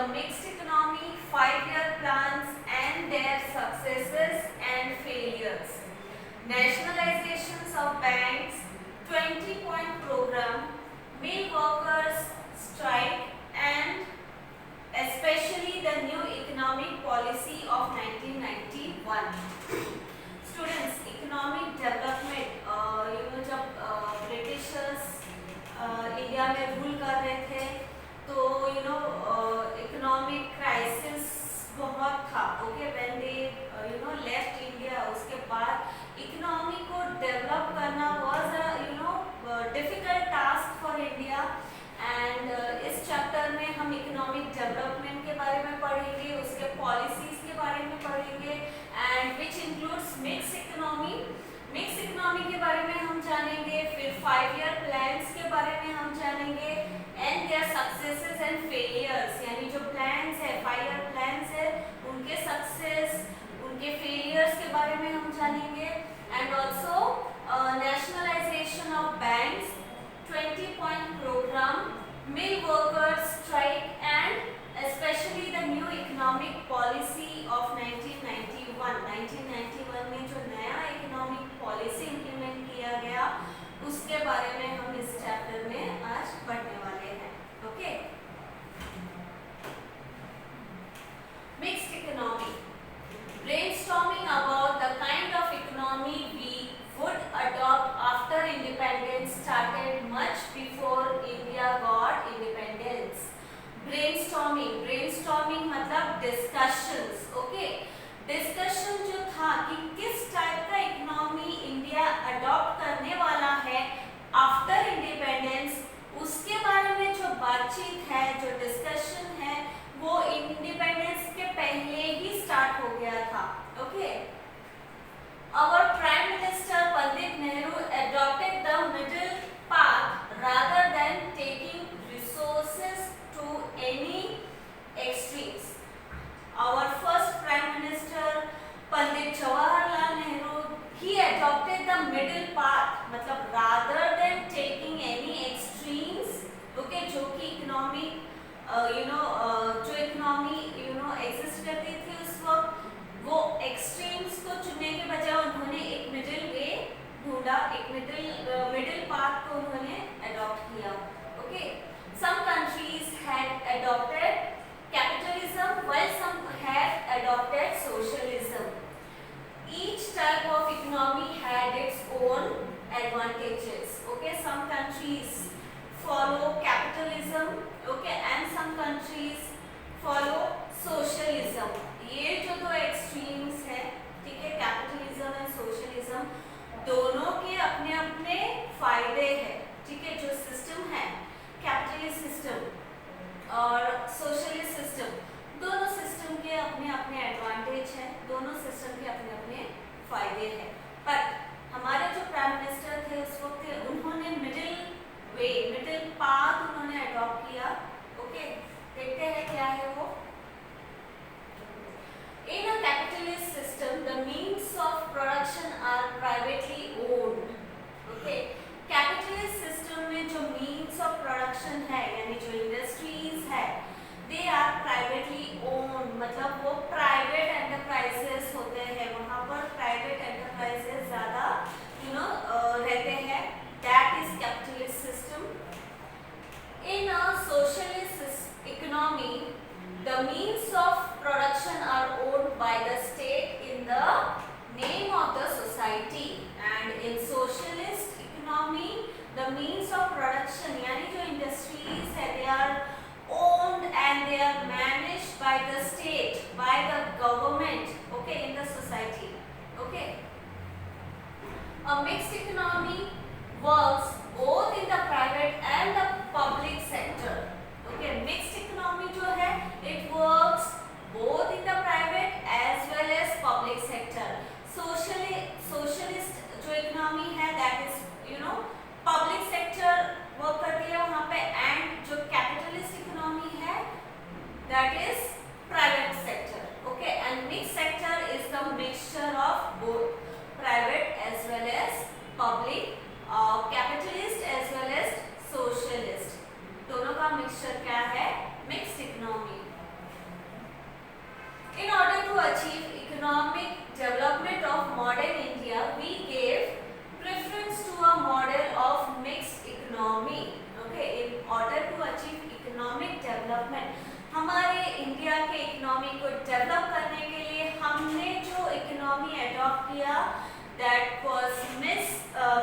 the mixed economy, 5-year plans and their successes and failures, nationalizations of banks, 20-point program, mill workers strike, and especially the new economic policy of 1991. Students, economic development, जब Britishers India में rule कर रहे थे तो economic crisis बहुत था. Okay, when they left India, उसके बाद इकोनॉमी को डेवलप करना was difficult task for India. And इस चैप्टर में हम इकोनॉमिक डेवलपमेंट के बारे में पढ़ेंगे, उसके पॉलिसीज के बारे में पढ़ेंगे, and which includes mix economy. Mix economy के बारे में हम जानेंगे, फिर 5-year प्लान्स के बारे में हम जानेंगे, and there successes and failures, यानी जो प्लान्स है, 5-year प्लान्स है, उनके सक्सेस, उनके फेलियर्स के बारे में हम जानेंगे. And also nationalisation of banks, 20-point program, mill workers strike, and especially the new economic policy of 1991. 1991 में जो नया economic policy implement किया गया, उसके बारे में हम इस चैप्टर में आज पढ़ने वाले हैं. Okay, mixed economy, brainstorming about the kind of economy we would adopt after independence started much before India got independence. Brainstorming मतलब discussions. ओके, डिस्कशन जो था कि किस टाइप का इकोनॉमी इंडिया अडॉप्ट करने वाला है आफ्टर इंडिपेंडेंस, उसके बारे में जो बातचीत है, जो डिस्कशन है, वो इंडिपेंडेंस के पहले ही स्टार्ट हो गया था. Okay, our Prime Minister Pandit Nehru adopted the middle path rather than taking resources to any extremes. Our first Prime Minister Pandit Jawaharlal Nehru, he adopted the middle path, मतलब rather than taking any extremes. Okay, जो कि economy जो economy exist करती थी उस वक्त, वो extremes को चुनने के बजाय उन्होंने एक मिडिल वे ढूंढा, एक मिडिल पाथ को उन्होंने अडॉप्ट किया. Okay, some countries had adopted capitalism while some had adopted socialism. Each type of economy had its own advantages. Okay, some countries follow capitalism, okay, and some countries follow socialism. ये जो दो extremes है, ठीक है, capitalism and socialism, दोनों के अपने अपने फायदे हैं. ठीक है, जो सिस्टम है, कैपिटलिस्ट सिस्टम और सोशलिस्ट सिस्टम, दोनों सिस्टम के अपने अपने एडवांटेज हैं, दोनों सिस्टम के अपने अपने फायदे हैं. पर हमारे जो प्राइम मिनिस्टर थे उस वक्त, उन्होंने मिडिल पाथ उन्होंने अडॉप्ट किया. ओके, देखते हैं क्या है वो. In a capitalist system, the means of production are privately owned. Okay, capitalist system में जो means of production है, यानी जो industries है, they are privately owned. मतलब वो private enterprises होते हैं, वहाँ पर private enterprises ज़्यादा रहते हैं. That is capitalist system. In a socialist economy, the means of production are owned by the state in the name of the society. And in socialist economy, the means of production, यानी जो industries है, they are owned and they are managed by the state, by the government, okay, in the society. Okay, a mixed economy works both in the private and the public sector. Okay, mixed economy जो है, it works both in the private as well as public sector. Socialist जो economy है, that is public sector work करती है वहाँ पे, and जो capitalist economy है, that is private sector. Okay, and mixed sector is the mixture of both private as well as public, capitalist as well as socialist.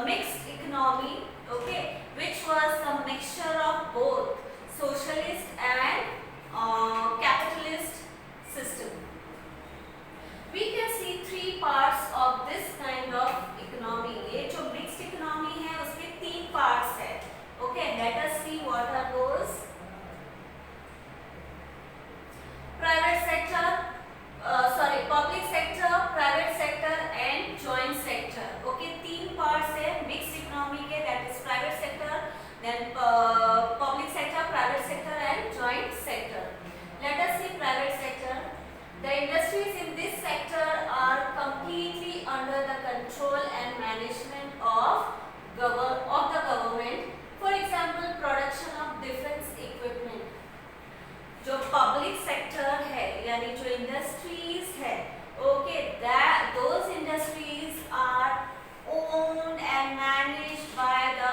mixed economy, okay, which was a mixture of both socialist and capitalist system. We can see three parts of this kind of economy. ये जो mixed economy है उसके तीन parts है. Okay, let us see what are those. Private sector, public sector, private sector and joint sector. Okay, तीन parts है mixed economy के, that is private sector, then public sector, private sector and joint sector. Let us see private sector. The industries in this sector are completely under the control and management of the government. For example, production of defense equipment. जो public sector है यानी जो industries है, okay, that those industries are owned and managed by the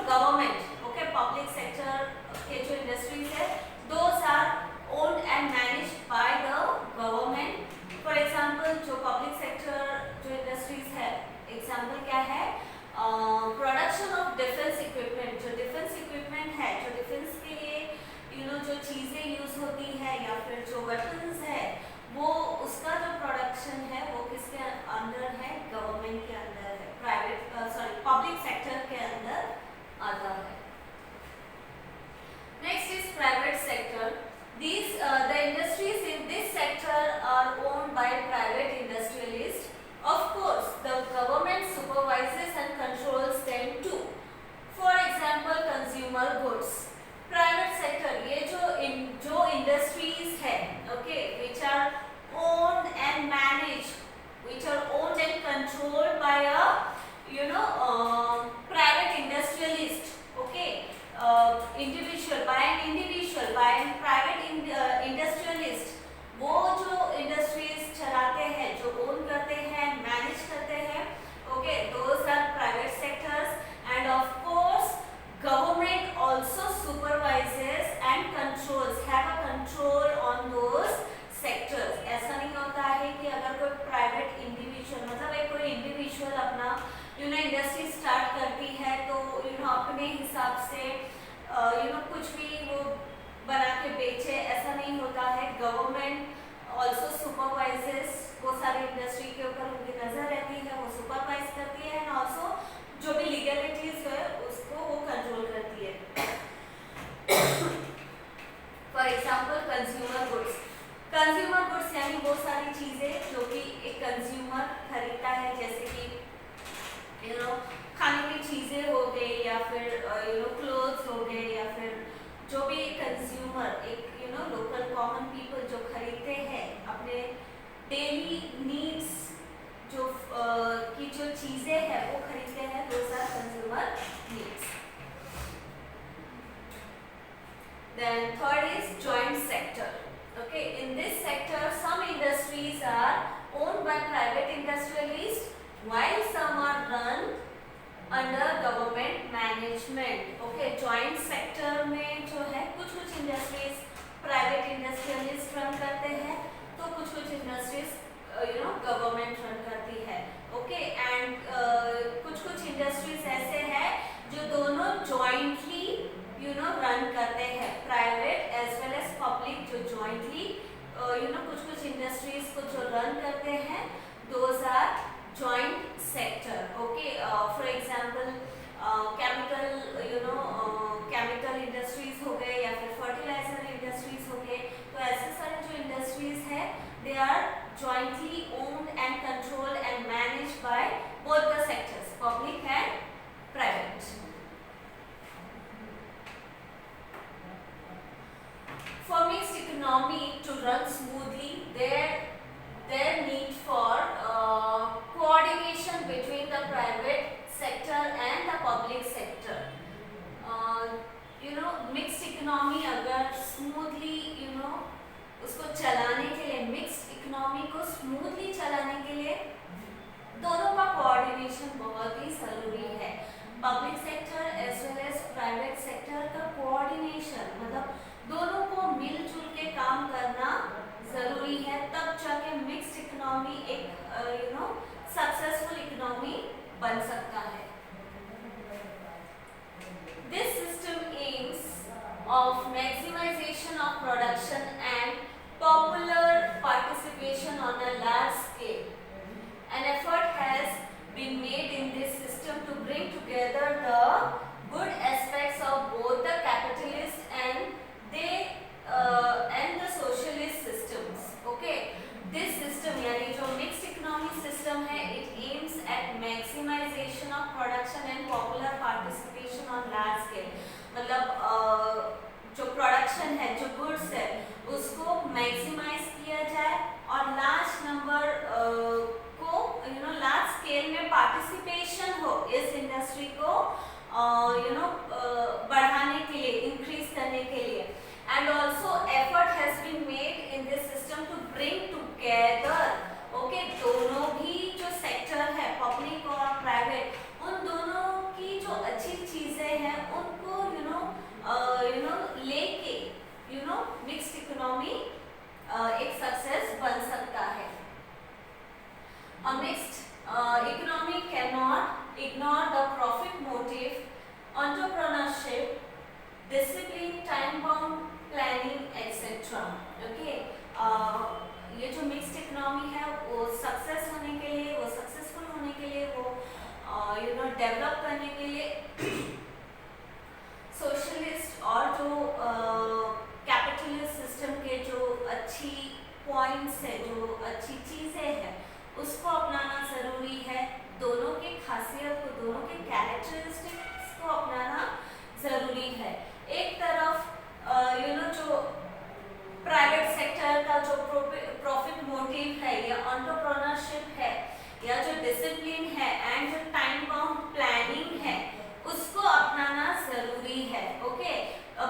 government. Okay, public sector के जो industries है, those are owned and managed by the government. For example, जो public sector जो industries है, example क्या है? Production of defense equipment. जो defense equipment है, जो defense के लिए जो चीजें यूज होती है या फिर जो weapons है, वो उसका जो प्रोडक्शन है वो किसके अंदर है? गवर्नमेंट के अंदर है, पब्लिक सेक्टर के अंदर आता है. Next is private sector. These the industries in this sector are owned by private industrialists. Of course, the government supervises and controls them too. For example, consumer goods. Private sector ये जो industries है, okay, which are owned and managed, which are owned and controlled by a private industrialist, okay, individual by an private industrialist. वो जो industries चलाते हैं, जो own करते हैं, manage करते हैं, okay, those are private sectors. And of course, government also supervises and controls, have a control on those sectors. ऐसा नहीं होता है कि अगर कोई private individual, मतलब कोई individual अपना इंडस्ट्री स्टार्ट करती है तो अपने हिसाब से कुछ भी वो बना के बेचे, ऐसा नहीं होता है. गवर्नमेंट ऑल्सो सुपरवाइजेस, वो सारी इंडस्ट्री के ऊपर उनकी नजर रहती है, वो सुपरवाइज करती है एंड ऑल्सो जो भी लीगलिटीज है उसको वो कंट्रोल करती है. फॉर एग्जाम्पल कंज्यूमर गुड्स यानी वो सारी चीजें जो कि एक कंज्यूमर खरीदता है, जैसे कि खाने की चीजें हो गई या फिर क्लोथ्स हो गए, या फिर जो भी कंज्यूमर एक लोकल कॉमन पीपल जो खरीदते हैं अपने डेली नीड्स की जो चीजें हैं वो खरीदते हैं, those are consumer needs. Then third is joint sector. Okay, in this sector some industries are owned by private industrialists while some are run under government management. Okay, joint sector में जो है कुछ इंडस्ट्रीज प्राइवेट इंडस्ट्रियलिस्ट रन करते हैं, तो कुछ industries government run करती है. ओके, एंड कुछ इंडस्ट्रीज ऐसे हैं जो दोनों जॉइंटली रन करते हैं, private as well as public जो जॉइंटली कुछ इंडस्ट्रीज को जो रन करते हैं, those are joint sector. Okay, for example, chemical industries हो गए या फिर fertilizer industries हो गए, तो ऐसे सारे जो industries है, they are jointly owned and controlled and managed by both the sectors, public and private. For mixed economy to run smoothly, there need for coordination between the private sector and the public sector. Mixed economy अगर smoothly उसको चलाने के लिए, mixed economy को smoothly चलाने के लिए दोनों का coordination बहुत ही जरूरी है. Public sector as well as private sector का coordination मतलब दोनों को मिलजुल के काम करना जरूरी है, तब जाके मिक्स्ड इकोनॉमी एक सक्सेसफुल इकोनॉमी बन सकता है। This system aims of maximization of production and popular participation on a large scale. An effort has been made in this system to bring together the good aspects of both the capitalist and the socialist systems. Okay, this system यानी जो mixed economy system है, it aims at maximization of production and popular participation on large scale. मतलब जो production है, जो goods है, उसको maximise किया जाए और लार्ज नंबर को लार्ज स्केल में पार्टिसिपेशन हो इस इंडस्ट्री को बढ़ाने के लिए, इंक्रीज करने के लिए। And also effort has been made in this system to bring together, okay, दोनों भी जो सेक्टर है, पब्लिक और प्राइवेट, उन दोनों की जो अच्छी चीजें हैं उनको लेके मिक्स्ड इकोनॉमी एक सक्सेस बन सकता है। A mixed economy cannot ignore the profit motive, entrepreneurship, discipline, time-bound planning, etc. Okay, ये जो मिक्स्ड इकोनॉमी है वो सक्सेस होने के लिए, वो सक्सेसफुल होने के लिए, वो डेवलप करने के लिए सोशलिस्ट और जो कैपिटलिस्ट सिस्टम के जो अच्छी पॉइंट्स है, जो अच्छी चीज़ें हैं, उसको अपनाना ज़रूरी है। दोनों की खासियत को, दोनों के कैरेक्टरिस्टिक्स को अपनाना ज़रूरी है। एक तरफ जो प्राइवेट सेक्टर का जो प्रॉफिट मोटिव है, या एंटरप्रेन्योरशिप है, या जो डिसिप्लिन है एंड जो टाइम बाउंड प्लानिंग है, उसको अपनाना जरूरी है। Okay,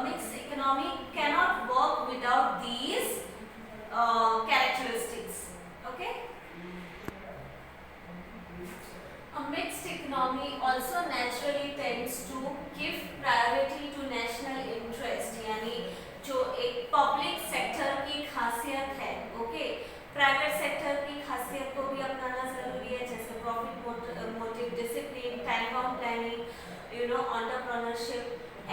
mixed economy cannot work without these characteristics. Okay, a mixed economy also naturally tends to give priority to national interest, यानी जो एक पब्लिक सेक्टर की खासियत है, ओके, प्राइवेट सेक्टर की खासियत को भी अपनाना जरूरी है, जैसे profit motive, discipline, time bound planning, entrepreneurship,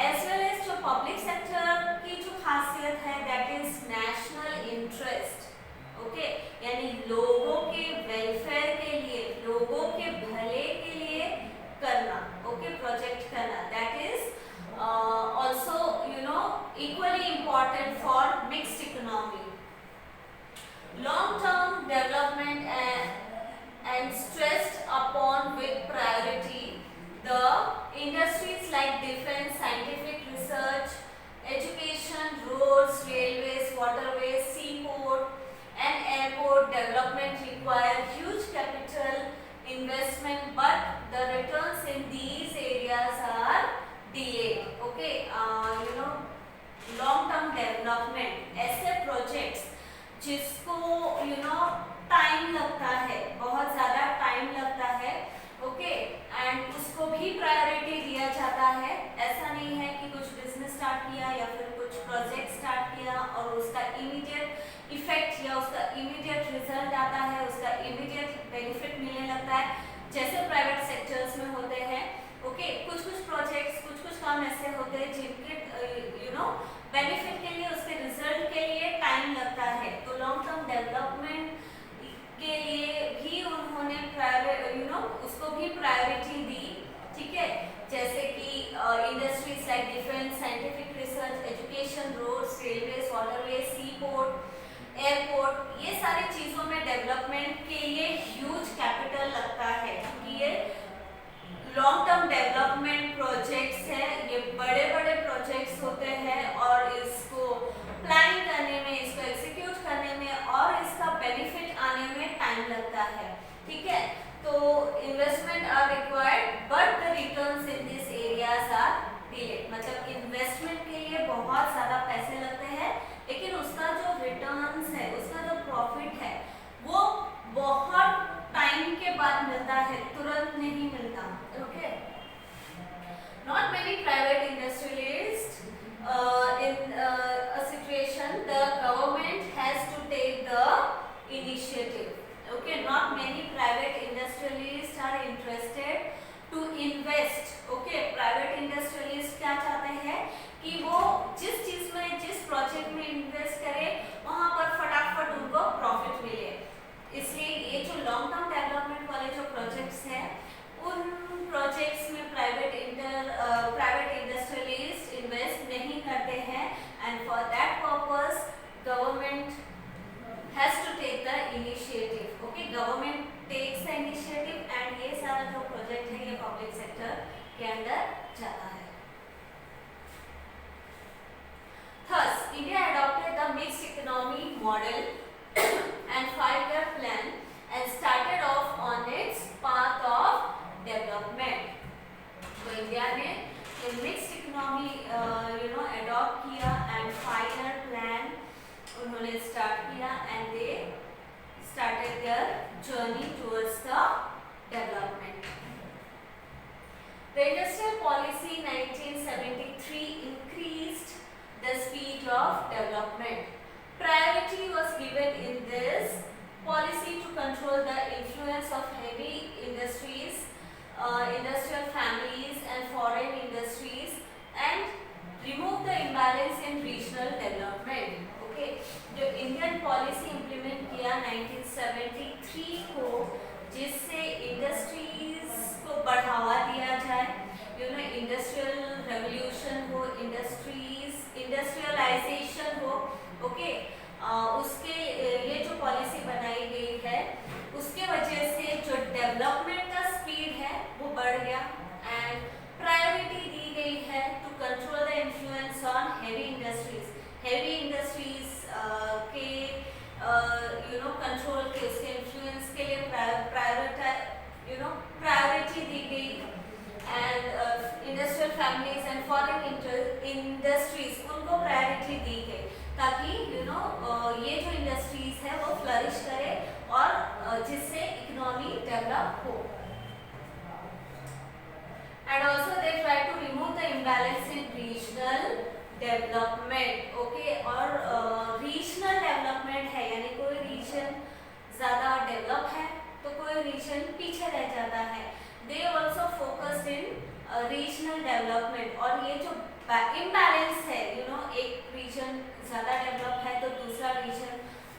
as well as जो पब्लिक सेक्टर की जो खासियत है, that is national interest. Okay, यानी लोगों के वेलफेयर के लिए, लोगों के भले के लिए करना, ओके, प्रोजेक्ट करना, that is also equally important for mixed economy. Long term development and stressed upon with priority. The industries like defense, scientific research, education, roads, railways, waterways, seaport and airport development require huge capital investment, but the returns in these areas are delayed. Okay, long term development, ऐसे projects जिसको time लगता है, बहुत ज़्यादा time लगता है, okay, and उसको भी प्रायोरिटी दिया जाता है। ऐसा नहीं है कि कुछ बिजनेस स्टार्ट किया या फिर कुछ प्रोजेक्ट स्टार्ट किया और उसका इमीडिएट इफेक्ट या उसका इमीडिएट रिजल्ट आता है, उसका इमीडिएट बेनिफिट मिलने लगता है, जैसे प्राइवेट सेक्टर्स में होते हैं। ओके, कुछ प्रोजेक्ट्स, कुछ काम ऐसे होते हैं जिनके बेनिफिट के लिए, उसके रिजल्ट के लिए टाइम लगता है। तो लॉन्ग टर्म डेवलपमेंट के लिए भी उन्होंने उसको भी प्रायोरिटी दी, ठीक है, जैसे कि industries like defence, scientific research, education, roads, railways, waterway, sea port, airport, ये सारी चीज़ों में डेवलपमेंट के लिए ह्यूज कैपिटल लगता है, क्योंकि ये लॉन्ग टर्म डेवलपमेंट प्रोजेक्ट्स हैं, ये बड़े बड़े प्रोजेक्ट्स होते हैं और इसको प्लानिंग करने में, इसको एग्जीक्यूट करने में और इसका बेनिफिट आने में टाइम लगता है, ठीक है। तो investment are required but the returns in this areas are delayed, मतलब इन्वेस्टमेंट के लिए बहुत ज़्यादा पैसे लगते हैं, लेकिन उसका जो रिटर्न्स है, उसका जो प्रॉफिट है, वो बहुत टाइम के बाद मिलता है, तुरंत नहीं मिलता। Okay, not many private industrialist in a situation the government has to take the initiative. Okay, not many private industrialists are interested जो प्रोजेक्ट है ये पब्लिक सेक्टर के अंडर जाता है। Thus, India adopted the mixed economy model and 5-year plan and started off on its path of development. तो India ने ये mixed economy adopt किया एंड 5-year प्लान उन्होंने स्टार्ट किया and they started their journey towards the development. The industrial policy 1973 increased the speed of development. Priority was given in this policy to control the influence of heavy industries, industrial families and foreign industries and remove the imbalance in regional development. Okay, जो Indian policy implement किया 1973 को, जिससे industries को बढ़ावा दिया जाए, industrial revolution हो, industrialisation हो, ओके, उसके ये जो पॉलिसी बनाई गई है उसके वजह से जो डेवलपमेंट का स्पीड है वो बढ़ गया एंड प्रायोरिटी दी गई है to control the influence on heavy industries के कंट्रोल के, उसके इन्फ्लुएंस के लिए प्रायोरिटी दी गई and industrial families and foreign industries उनको प्रायोरिटी दी गई ताकि ये जो इंडस्ट्रीज है वो फ्लरिश करे और जिससे इकोनॉमी डेवलप हो। And also they try to remove the imbalance in regional development. Okay, और रीजनल डेवलपमेंट है यानी कोई रीजन ज़्यादा डेवलप है तो कोई रीजन पीछे रह जाता है। दे also focused in regional development, और ये जो इम्बैलेंस है एक रीजन ज़्यादा डेवलप है तो दूसरा रीजन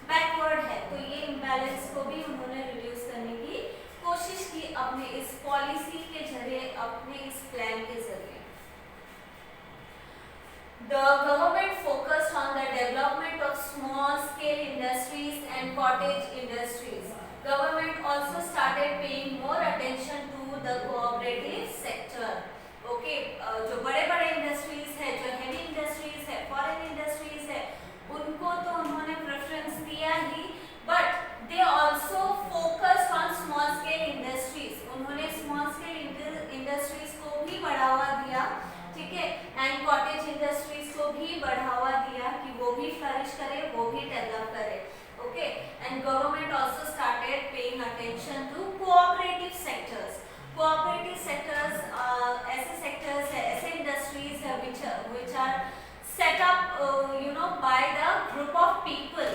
बैकवर्ड है, तो ये इम्बैलेंस को भी उन्होंने रिड्यूस करने की कोशिश की अपने इस पॉलिसी के जरिए, अपने इस प्लान के जरिए। The government focused on the development of small-scale industries and cottage industries. Government also started paying more attention to the cooperative sector. Okay, जो बड़े-बड़े इंडस्ट्रीज है, जो हेवी इंडस्ट्रीज है, फॉरेन इंडस्ट्रीज है, उनको तो उन्होंने प्रेफरेंस दिया ही, but they also focused on small scale industries. उन्होंने स्मॉल-स्केल इंडस्ट्रीज को भी बढ़ावा दिया, ठीक है, एंड कॉटेज इंडस्ट्रीज को भी बढ़ावा दिया कि वो भी फ्लरिश करे, वो भी डेवलप करे। Okay, and government also started paying attention to cooperative sectors. Cooperative sectors ऐसे सेक्टर्स है, ऐसे इंडस्ट्रीज है which are set up by the group of people,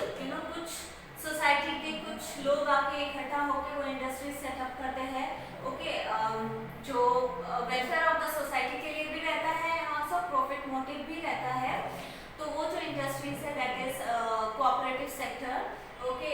कुछ सोसाइटी के कुछ लोग आके इकट्ठा होकर वो इंडस्ट्री सेटअप करते हैं। ओके, जो वेलफेयर ऑफ द सोसाइटी के लिए भी रहता है, ऑल्सो प्रॉफिट मोटिव भी रहता है, तो वो जो इंडस्ट्रीज है that is cooperative sector. Okay,